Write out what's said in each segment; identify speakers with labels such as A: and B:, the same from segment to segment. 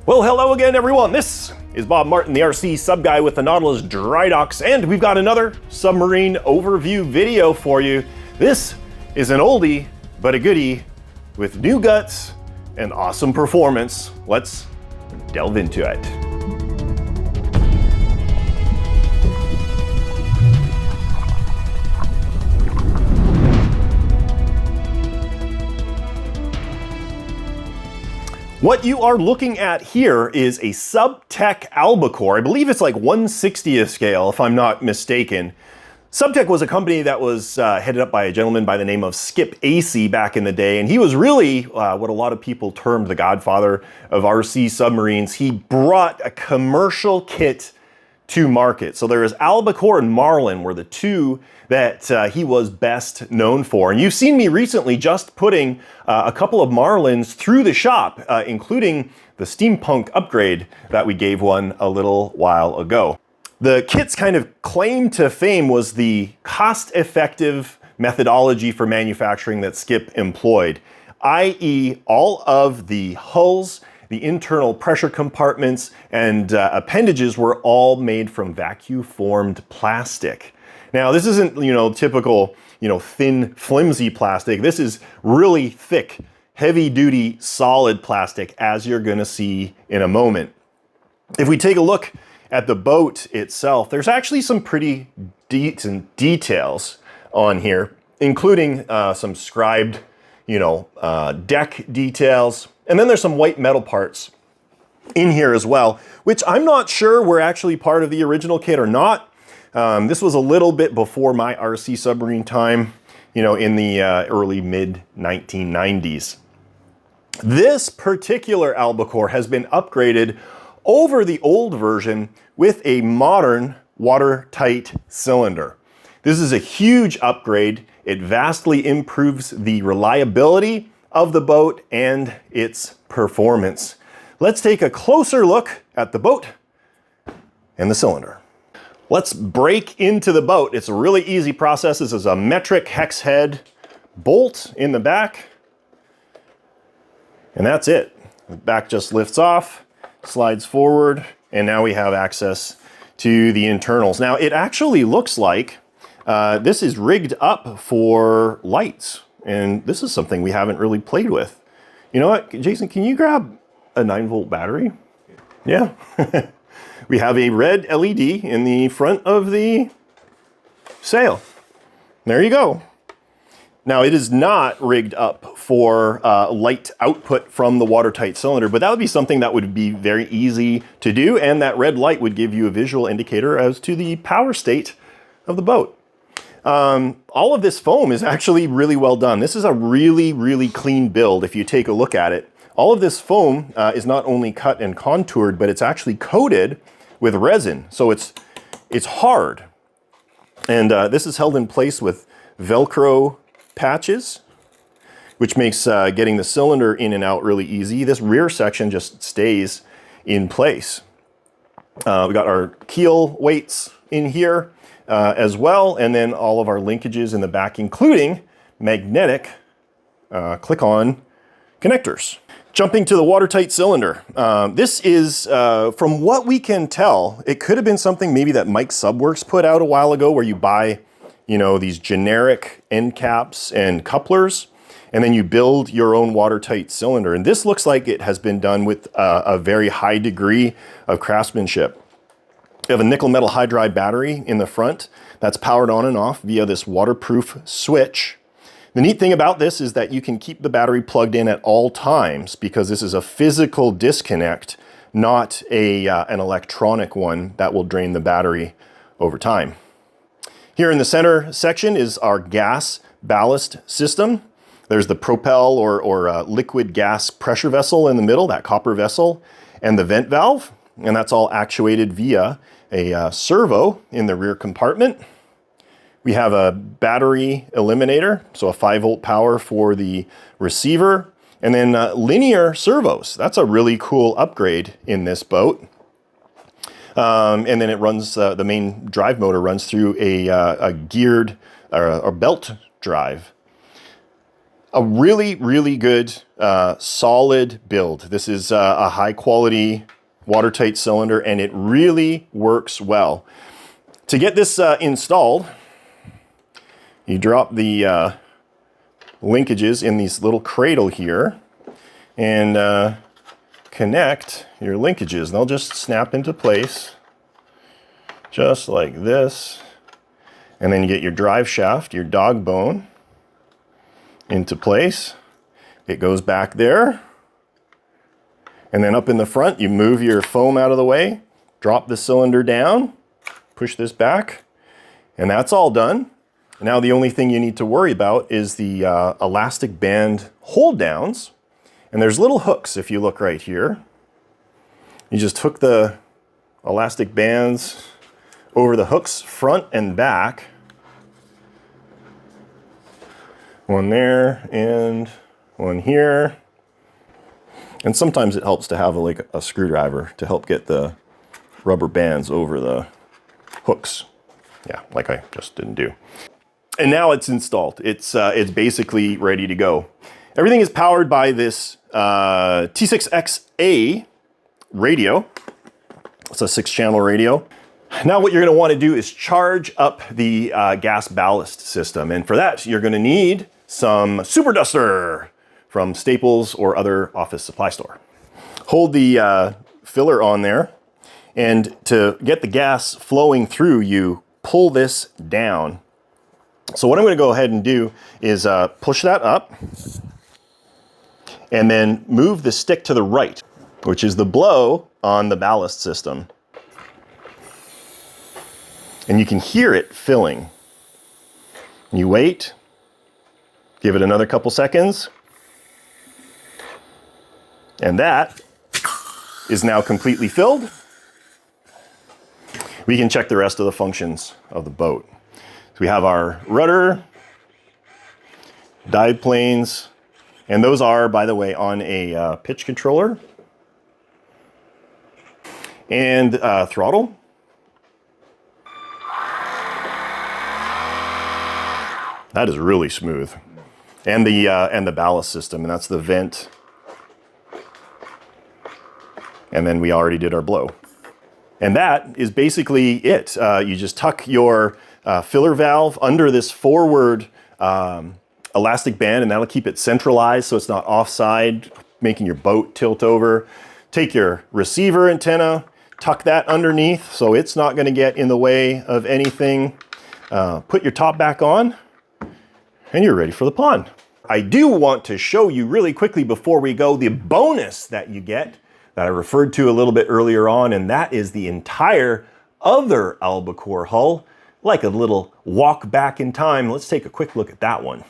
A: Well, hello again, everyone. This is Bob Martin, the RC sub guy with the Nautilus Dry Docks, and we've got another submarine overview video for you. This is an oldie, but a goodie with new guts and awesome performance. Let's delve into it. What you are looking at here is a Subtech Albacore. I believe it's like 1/60th scale, if I'm not mistaken. Subtech was a company that was headed up by a gentleman by the name of Skip Acey back in the day, and he was really what a lot of people termed the godfather of RC submarines. He brought a commercial kit to market. So there is Albacore and Marlin were the two that he was best known for. And you've seen me recently just putting a couple of Marlins through the shop, including the steampunk upgrade that we gave one a little while ago. The kit's kind of claim to fame was the cost-effective methodology for manufacturing that Skip employed, i.e. all of the hulls, the internal pressure compartments, and appendages were all made from vacuum-formed plastic. Now, this isn't, typical, thin, flimsy plastic. This is really thick, heavy-duty, solid plastic, as you're gonna see in a moment. If we take a look at the boat itself, there's actually some pretty decent details on here, including some scribed, deck details. And then there's some white metal parts in here as well, which I'm not sure were actually part of the original kit or not. This was a little bit before my RC submarine time, in the early mid 1990s. This particular Albacore has been upgraded over the old version with a modern watertight cylinder. This is a huge upgrade. It vastly improves the reliability of the boat and its performance. Let's take a closer look at the boat and the cylinder. Let's break into the boat. It's a really easy process. This is a metric hex head bolt in the back, and that's it. The back just lifts off, slides forward, and now we have access to the internals. Now, it actually looks like this is rigged up for lights. And this is something we haven't really played with. You know what, Jason, can you grab a 9-volt battery? Yeah. We have a red LED in the front of the sail. There you go. Now, it is not rigged up for light output from the watertight cylinder, but that would be something that would be very easy to do, and that red light would give you a visual indicator as to the power state of the boat. All of this foam is actually really well done. This is a really, really clean build if you take a look at it. All of this foam is not only cut and contoured, but it's actually coated with resin. So it's hard. And this is held in place with Velcro patches, which makes getting the cylinder in and out really easy. This rear section just stays in place. We got our keel weights in here. As well, and then all of our linkages in the back, including magnetic click-on connectors. Jumping to the watertight cylinder. This is, from what we can tell, it could have been something maybe that Mike Subworks put out a while ago, where you buy, these generic end caps and couplers, and then you build your own watertight cylinder. And this looks like it has been done with a very high degree of craftsmanship. You have a nickel metal hydride battery in the front that's powered on and off via this waterproof switch. The neat thing about this is that you can keep the battery plugged in at all times, because this is a physical disconnect, not an electronic one that will drain the battery over time. Here in the center section is our gas ballast system. There's the propel or liquid gas pressure vessel in the middle, that copper vessel, and the vent valve. And that's all actuated via a servo in the rear compartment. We have a battery eliminator, so a 5-volt power for the receiver, and then linear servos. That's a really cool upgrade in this boat. And then it runs, the main drive motor runs through a geared or belt drive. A really, really good, solid build. This is a high quality watertight cylinder, and it really works well. To get this installed, you drop the linkages in this little cradle here and connect your linkages. They'll just snap into place just like this. And then you get your drive shaft, your dog bone, into place. It goes back there. And then up in the front, you move your foam out of the way, drop the cylinder down, push this back, and that's all done. Now the only thing you need to worry about is the elastic band hold downs. And there's little hooks if you look right here. You just hook the elastic bands over the hooks front and back. One there and one here. And sometimes it helps to have like a screwdriver to help get the rubber bands over the hooks. Yeah, like I just didn't do. And now it's installed. It's basically ready to go. Everything is powered by this T6XA radio. It's a 6-channel radio. Now what you're going to want to do is charge up the gas ballast system. And for that, you're going to need some Super Duster from Staples or other office supply store. Hold the filler on there. And to get the gas flowing through, you pull this down. So what I'm going to go ahead and do is push that up and then move the stick to the right, which is the blow on the ballast system. And you can hear it filling. You wait, give it another couple seconds, and that is now completely filled. We can check the rest of the functions of the boat. So we have our rudder, dive planes, and those are, by the way, on a pitch controller, and throttle. That is really smooth. And the ballast system, and that's the vent. And then we already did our blow. And that is basically it. You just tuck your filler valve under this forward elastic band, and that'll keep it centralized so it's not offside, making your boat tilt over. Take your receiver antenna, tuck that underneath so it's not going to get in the way of anything. Put your top back on, and you're ready for the pond. I do want to show you really quickly before we go the bonus that you get that I referred to a little bit earlier on, and that is the entire other Albacore hull, like a little walk back in time. Let's take a quick look at that one.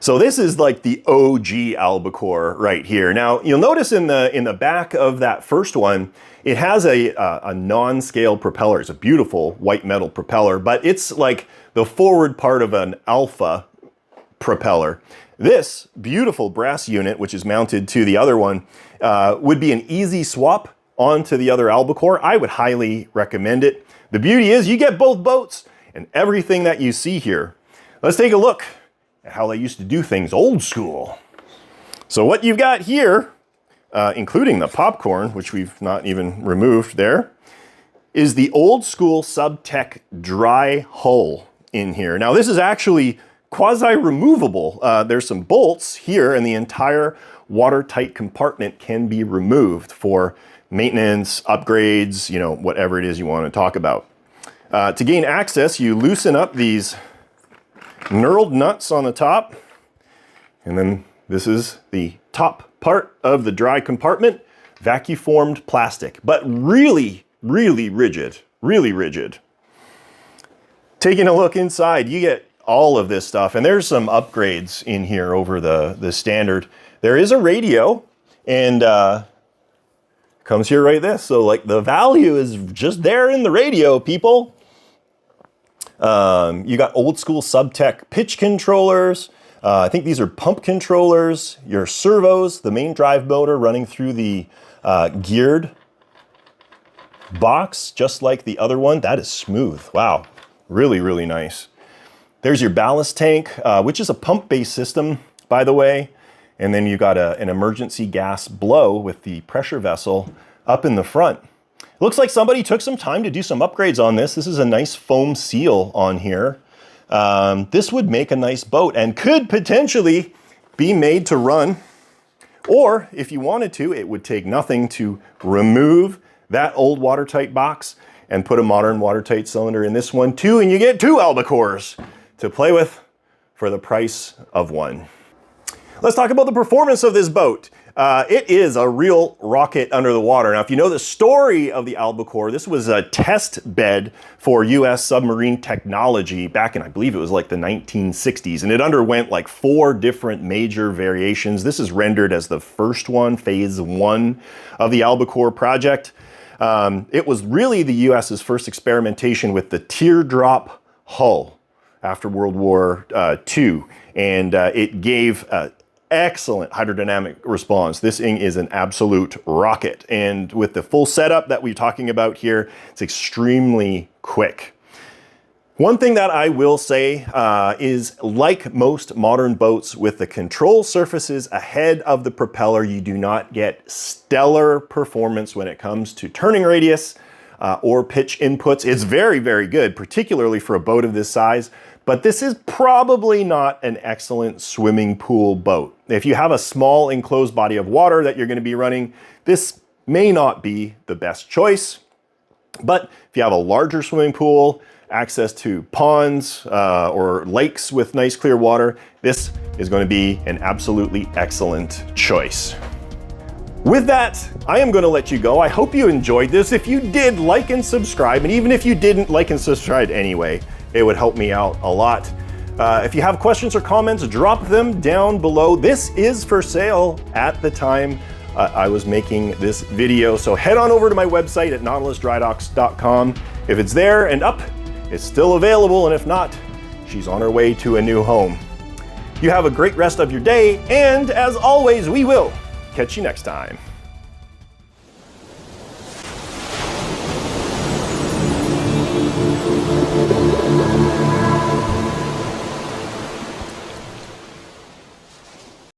A: So this is like the OG Albacore right here. Now you'll notice in the back of that first one, it has a non-scale propeller. It's a beautiful white metal propeller, but it's like the forward part of an Alpha propeller. This beautiful brass unit, which is mounted to the other one, would be an easy swap onto the other Albacore. I would highly recommend it. The beauty is you get both boats and everything that you see here. Let's take a look at how they used to do things old school. So what you've got here, including the popcorn, which we've not even removed there, is the old school Subtech dry hull in here. Now this is actually quasi-removable. There's some bolts here, and the entire watertight compartment can be removed for maintenance, upgrades, whatever it is you want to talk about. To gain access, you loosen up these knurled nuts on the top, and then this is the top part of the dry compartment, vacuum-formed plastic, but really, really rigid, really rigid. Taking a look inside, you get all of this stuff, and there's some upgrades in here over the standard. There is a radio, and comes here right this. So like the value is just there in the radio, people. You got old school Subtech pitch controllers. I think these are pump controllers, your servos, the main drive motor running through the geared box, just like the other one. That is smooth. Wow. Really, really nice. There's your ballast tank, which is a pump-based system, by the way. And then you got an emergency gas blow with the pressure vessel up in the front. Looks like somebody took some time to do some upgrades on this. This is a nice foam seal on here. This would make a nice boat and could potentially be made to run, or if you wanted to, it would take nothing to remove that old Watertight box and put a modern Watertight cylinder in this one too, and you get 2 Albacores to play with for the price of 1. Let's talk about the performance of this boat. It is a real rocket under the water. Now, if you know the story of the Albacore, this was a test bed for US submarine technology back in, I believe it was like the 1960s, and it underwent like 4 different major variations. This is rendered as the first one, phase 1 of the Albacore project. It was really the US's first experimentation with the teardrop hull after World War II, and it gave excellent hydrodynamic response. This thing is an absolute rocket, and with the full setup that we're talking about here, it's extremely quick. One thing that I will say is, like most modern boats with the control surfaces ahead of the propeller, you do not get stellar performance when it comes to turning radius or pitch inputs. It's very, very good, particularly for a boat of this size, but this is probably not an excellent swimming pool boat. If you have a small enclosed body of water that you're going to be running, this may not be the best choice. But if you have a larger swimming pool, access to ponds or lakes with nice clear water, this is going to be an absolutely excellent choice. With that, I am going to let you go. I hope you enjoyed this. If you did, like and subscribe, and even if you didn't, like and subscribe anyway. It would help me out a lot. If you have questions or comments, drop them down below. This is for sale at the time I was making this video. So head on over to my website at nautilusdrydocks.com. If it's there and up, it's still available. And if not, she's on her way to a new home. You have a great rest of your day. And as always, we will catch you next time.